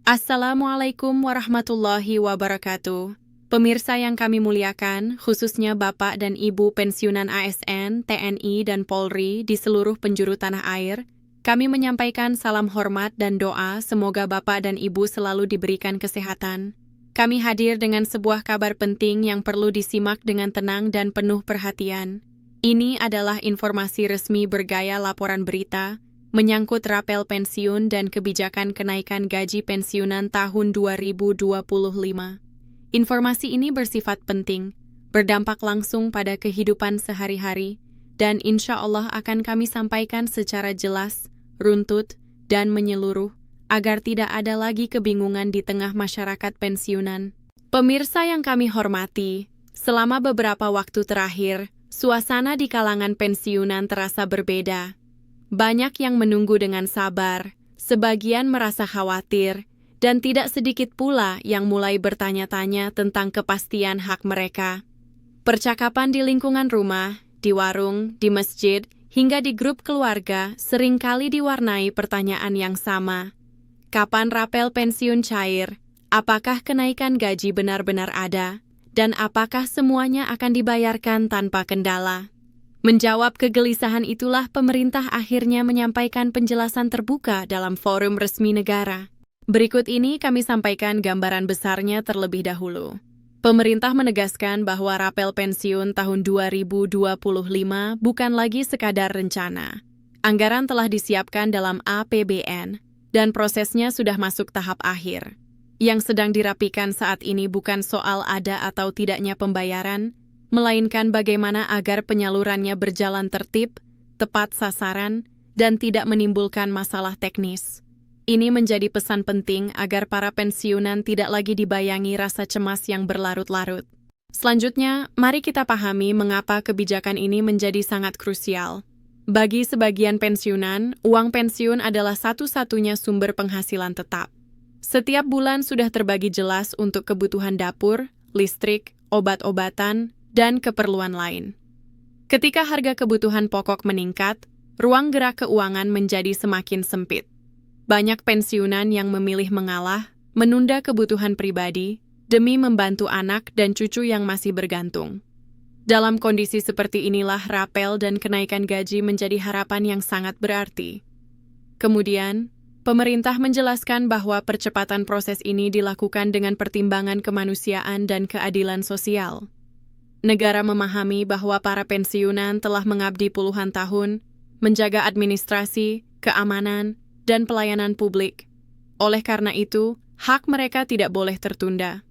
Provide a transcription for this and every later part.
Assalamualaikum warahmatullahi wabarakatuh. Pemirsa yang kami muliakan, khususnya Bapak dan Ibu pensiunan ASN, TNI, dan Polri di seluruh penjuru tanah air, kami menyampaikan salam hormat dan doa semoga Bapak dan Ibu selalu diberikan kesehatan. Kami hadir dengan sebuah kabar penting yang perlu disimak dengan tenang dan penuh perhatian. Ini adalah informasi resmi bergaya laporan berita, menyangkut rapel pensiun dan kebijakan kenaikan gaji pensiunan tahun 2025. Informasi ini bersifat penting, berdampak langsung pada kehidupan sehari-hari, dan insya Allah akan kami sampaikan secara jelas, runtut, dan menyeluruh, agar tidak ada lagi kebingungan di tengah masyarakat pensiunan. Pemirsa yang kami hormati, selama beberapa waktu terakhir, suasana di kalangan pensiunan terasa berbeda. Banyak yang menunggu dengan sabar, sebagian merasa khawatir, dan tidak sedikit pula yang mulai bertanya-tanya tentang kepastian hak mereka. Percakapan di lingkungan rumah, di warung, di masjid, hingga di grup keluarga seringkali diwarnai pertanyaan yang sama. Kapan rapel pensiun cair? Apakah kenaikan gaji benar-benar ada? Dan apakah semuanya akan dibayarkan tanpa kendala? Menjawab kegelisahan itulah pemerintah akhirnya menyampaikan penjelasan terbuka dalam forum resmi negara. Berikut ini kami sampaikan gambaran besarnya terlebih dahulu. Pemerintah menegaskan bahwa rapel pensiun tahun 2025 bukan lagi sekadar rencana. Anggaran telah disiapkan dalam APBN, dan prosesnya sudah masuk tahap akhir. Yang sedang dirapikan saat ini bukan soal ada atau tidaknya pembayaran, melainkan bagaimana agar penyalurannya berjalan tertib, tepat sasaran, dan tidak menimbulkan masalah teknis. Ini menjadi pesan penting agar para pensiunan tidak lagi dibayangi rasa cemas yang berlarut-larut. Selanjutnya, mari kita pahami mengapa kebijakan ini menjadi sangat krusial. Bagi sebagian pensiunan, uang pensiun adalah satu-satunya sumber penghasilan tetap. Setiap bulan sudah terbagi jelas untuk kebutuhan dapur, listrik, obat-obatan, dan keperluan lain. Ketika harga kebutuhan pokok meningkat, ruang gerak keuangan menjadi semakin sempit. Banyak pensiunan yang memilih mengalah, menunda kebutuhan pribadi, demi membantu anak dan cucu yang masih bergantung. Dalam kondisi seperti inilah rapel dan kenaikan gaji menjadi harapan yang sangat berarti. Kemudian, pemerintah menjelaskan bahwa percepatan proses ini dilakukan dengan pertimbangan kemanusiaan dan keadilan sosial. Negara memahami bahwa para pensiunan telah mengabdi puluhan tahun, menjaga administrasi, keamanan, dan pelayanan publik. Oleh karena itu, hak mereka tidak boleh tertunda.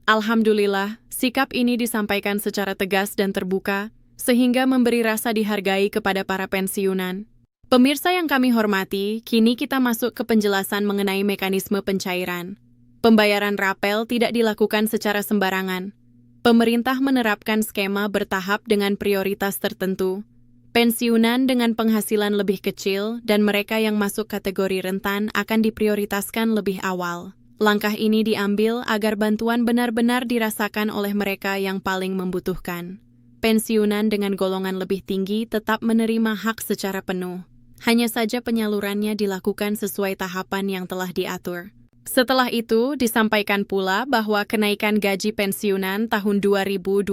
Alhamdulillah, sikap ini disampaikan secara tegas dan terbuka, sehingga memberi rasa dihargai kepada para pensiunan. Pemirsa yang kami hormati, kini kita masuk ke penjelasan mengenai mekanisme pencairan. Pembayaran rapel tidak dilakukan secara sembarangan. Pemerintah menerapkan skema bertahap dengan prioritas tertentu. Pensiunan dengan penghasilan lebih kecil dan mereka yang masuk kategori rentan akan diprioritaskan lebih awal. Langkah ini diambil agar bantuan benar-benar dirasakan oleh mereka yang paling membutuhkan. Pensiunan dengan golongan lebih tinggi tetap menerima hak secara penuh. Hanya saja penyalurannya dilakukan sesuai tahapan yang telah diatur. Setelah itu, disampaikan pula bahwa kenaikan gaji pensiunan tahun 2025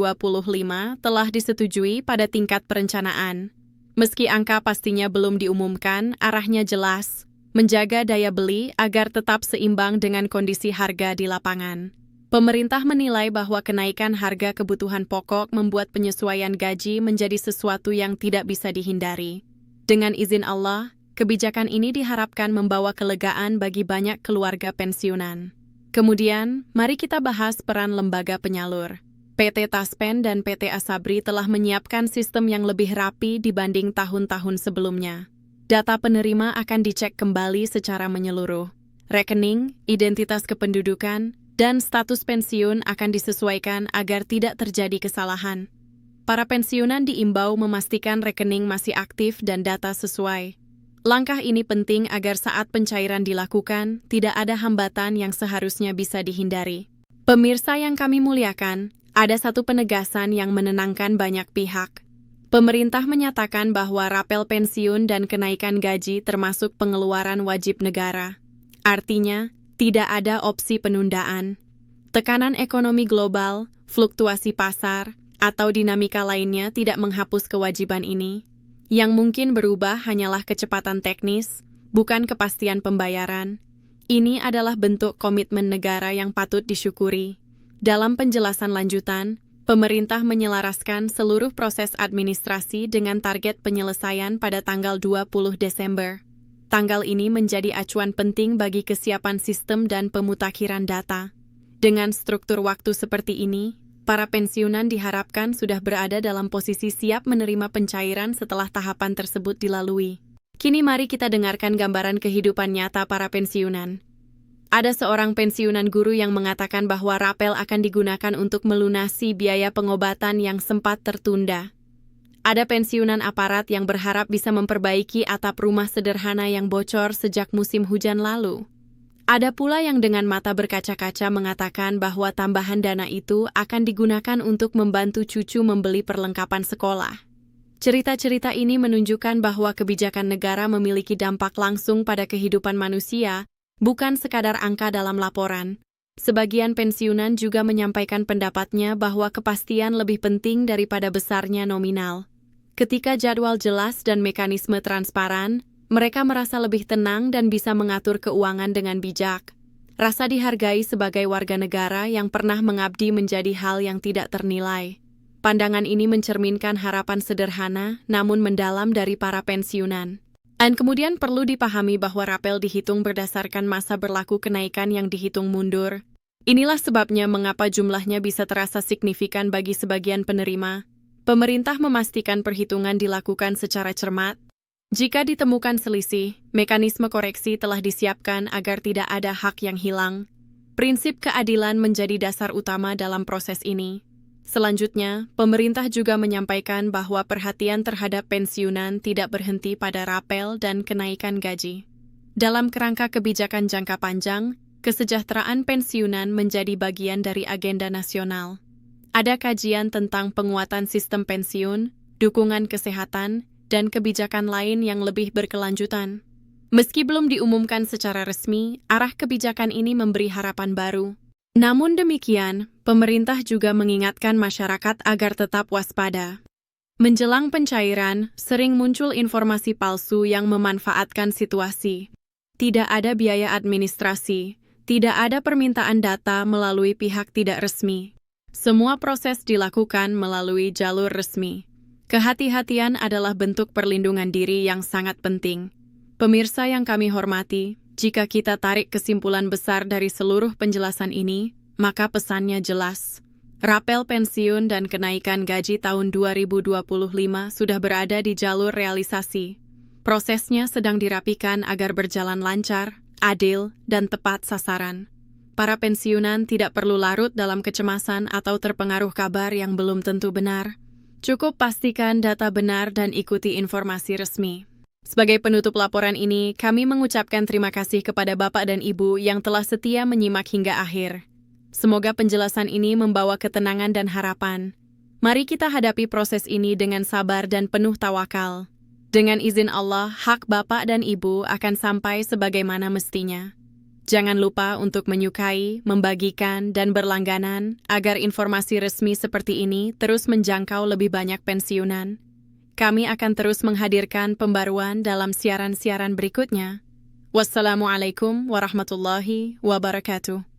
telah disetujui pada tingkat perencanaan. Meski angka pastinya belum diumumkan, arahnya jelas, menjaga daya beli agar tetap seimbang dengan kondisi harga di lapangan. Pemerintah menilai bahwa kenaikan harga kebutuhan pokok membuat penyesuaian gaji menjadi sesuatu yang tidak bisa dihindari. Dengan izin Allah, kebijakan ini diharapkan membawa kelegaan bagi banyak keluarga pensiunan. Kemudian, mari kita bahas peran lembaga penyalur. PT Taspen dan PT Asabri telah menyiapkan sistem yang lebih rapi dibanding tahun-tahun sebelumnya. Data penerima akan dicek kembali secara menyeluruh. Rekening, identitas kependudukan, dan status pensiun akan disesuaikan agar tidak terjadi kesalahan. Para pensiunan diimbau memastikan rekening masih aktif dan data sesuai. Langkah ini penting agar saat pencairan dilakukan, tidak ada hambatan yang seharusnya bisa dihindari. Pemirsa yang kami muliakan, ada satu penegasan yang menenangkan banyak pihak. Pemerintah menyatakan bahwa rapel pensiun dan kenaikan gaji termasuk pengeluaran wajib negara. Artinya, Tidak ada opsi penundaan. Tekanan ekonomi global, fluktuasi pasar, atau dinamika lainnya tidak menghapus kewajiban ini. Yang mungkin berubah hanyalah kecepatan teknis, bukan kepastian pembayaran. Ini adalah bentuk komitmen negara yang patut disyukuri. Dalam penjelasan lanjutan, pemerintah menyelaraskan seluruh proses administrasi dengan target penyelesaian pada tanggal 20 Desember. Tanggal ini menjadi acuan penting bagi kesiapan sistem dan pemutakhiran data. Dengan struktur waktu seperti ini, para pensiunan diharapkan sudah berada dalam posisi siap menerima pencairan setelah tahapan tersebut dilalui. Kini mari kita dengarkan gambaran kehidupan nyata para pensiunan. Ada seorang pensiunan guru yang mengatakan bahwa rapel akan digunakan untuk melunasi biaya pengobatan yang sempat tertunda. Ada pensiunan aparat yang berharap bisa memperbaiki atap rumah sederhana yang bocor sejak musim hujan lalu. Ada pula yang dengan mata berkaca-kaca mengatakan bahwa tambahan dana itu akan digunakan untuk membantu cucu membeli perlengkapan sekolah. Cerita-cerita ini menunjukkan bahwa kebijakan negara memiliki dampak langsung pada kehidupan manusia, bukan sekadar angka dalam laporan. Sebagian pensiunan juga menyampaikan pendapatnya bahwa kepastian lebih penting daripada besarnya nominal. Ketika jadwal jelas dan mekanisme transparan, mereka merasa lebih tenang dan bisa mengatur keuangan dengan bijak. Rasa dihargai sebagai warga negara yang pernah mengabdi menjadi hal yang tidak ternilai. Pandangan ini mencerminkan harapan sederhana namun mendalam dari para pensiunan. Dan kemudian perlu dipahami bahwa rapel dihitung berdasarkan masa berlaku kenaikan yang dihitung mundur. Inilah sebabnya mengapa jumlahnya bisa terasa signifikan bagi sebagian penerima. Pemerintah memastikan perhitungan dilakukan secara cermat. Jika ditemukan selisih, mekanisme koreksi telah disiapkan agar tidak ada hak yang hilang. Prinsip keadilan menjadi dasar utama dalam proses ini. Selanjutnya, pemerintah juga menyampaikan bahwa perhatian terhadap pensiunan tidak berhenti pada rapel dan kenaikan gaji. Dalam kerangka kebijakan jangka panjang, kesejahteraan pensiunan menjadi bagian dari agenda nasional. Ada kajian tentang penguatan sistem pensiun, dukungan kesehatan, dan kebijakan lain yang lebih berkelanjutan. Meski belum diumumkan secara resmi, arah kebijakan ini memberi harapan baru. Namun demikian, pemerintah juga mengingatkan masyarakat agar tetap waspada. Menjelang pencairan, sering muncul informasi palsu yang memanfaatkan situasi. Tidak ada biaya administrasi, tidak ada permintaan data melalui pihak tidak resmi. Semua proses dilakukan melalui jalur resmi. Kehati-hatian adalah bentuk perlindungan diri yang sangat penting. Pemirsa yang kami hormati, jika kita tarik kesimpulan besar dari seluruh penjelasan ini, maka pesannya jelas. Rapel pensiun dan kenaikan gaji tahun 2025 sudah berada di jalur realisasi. Prosesnya sedang dirapikan agar berjalan lancar, adil, dan tepat sasaran. Para pensiunan tidak perlu larut dalam kecemasan atau terpengaruh kabar yang belum tentu benar. Cukup pastikan data benar dan ikuti informasi resmi. Sebagai penutup laporan ini, kami mengucapkan terima kasih kepada Bapak dan Ibu yang telah setia menyimak hingga akhir. Semoga penjelasan ini membawa ketenangan dan harapan. Mari kita hadapi proses ini dengan sabar dan penuh tawakal. Dengan izin Allah, hak Bapak dan Ibu akan sampai sebagaimana mestinya. Jangan lupa untuk menyukai, membagikan, dan berlangganan agar informasi resmi seperti ini terus menjangkau lebih banyak pensiunan. Kami akan terus menghadirkan pembaruan dalam siaran-siaran berikutnya. Wassalamualaikum warahmatullahi wabarakatuh.